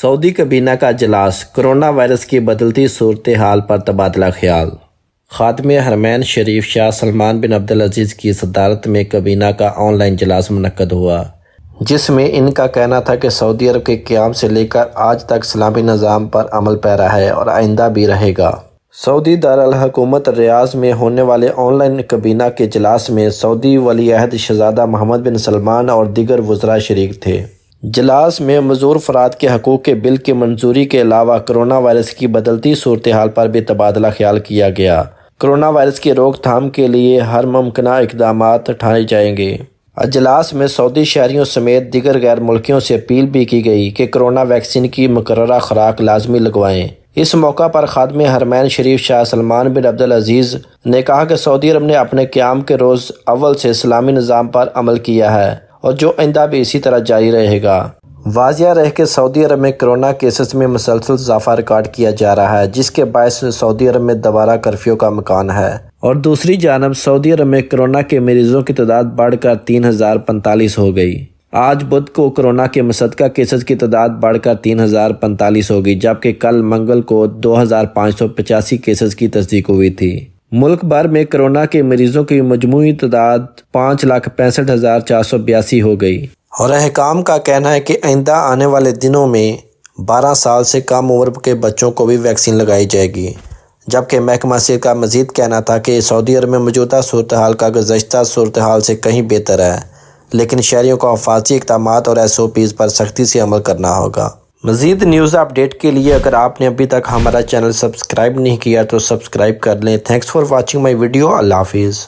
Saudi कबीना का इजलास, corona virus की बदलती सूरत हाल पर तबादला ख्याल। खादिम हरमैन शरीफ शाह सलमान बिन अब्दुल अजीज़ की सदारत में कबीना का ऑनलाइन इजलास मुनक्कद हुआ, जिसमें इनका कहना था कि सऊदी अरब के क़याम से लेकर आज तक इस्लामी निज़ाम पर अमल पैरा है और आइंदा भी रहेगा। सऊदी दारुल हुकूमत रियाद में होने वाले ऑनलाइन कबीना के इजलास में सऊदी वली अहद शहज़ादा मोहम्मद बिन सलमान और दीगर वज़रा शरीक थे। इजलास में मज़ूर अफराद के हकूक़ के बिल की मंजूरी के अलावा कोरोना वायरस की बदलती सूरत हाल पर भी तबादला ख्याल किया गया। कोरोना वायरस की रोकथाम के लिए हर मुमकिन इक़दाम उठाए जाएंगे। इजलास में सऊदी शहरियों समेत दीगर गैर मुल्कियों से अपील भी की गई कि कोरोना वैक्सीन की मुकर्ररा खुराक लाजमी लगवाएं। इस मौका पर खादिम हरमैन शरीफ शाह सलमान बिन अब्दुल अजीज़ ने कहा कि सऊदी अरब ने अपने क़याम के रोज़ अव्वल से इस्लामी निज़ाम पर अमल किया है और जो आइंदा भी इसी तरह जारी रहेगा। वाज़िया रहे कि सऊदी अरब में कोरोना केसेस में मुसलसल इजाफा रिकॉर्ड किया जा रहा है, जिसके बायस सऊदी अरब में दोबारा कर्फ्यू का इम्कान है और दूसरी जानब सऊदी अरब में कोरोना के मरीजों की तादाद बढ़कर 3045 हो गई। आज बुध को कोरोना के मुसद्दक़ा केसेस की तादाद बढ़कर 3045 हो गई, जबकि कल मंगल को 2585 केसेस की तस्दीक हुई थी। मुल्क भर में कोरोना के मरीजों की मजमूई तादाद 5,65,482 हो गई और अहकाम का कहना है कि आइंदा आने वाले दिनों में 12 साल से कम उम्र के बच्चों को भी वैक्सीन लगाई जाएगी। जबकि महकमा सेहत का मजीद कहना था कि सऊदी अरब में मौजूदा सूरत हाल का गुज़श्ता सूरत हाल से कहीं बेहतर है, लेकिन शहरियों को हिफाजती इक़दामात और SOPs पर सख्ती से अमल करना होगा। मज़ीद न्यूज़ अपडेट के लिए अगर आपने अभी तक हमारा चैनल सब्सक्राइब नहीं किया तो सब्सक्राइब कर लें। Thanks for watching my video. Allah हाफिज़।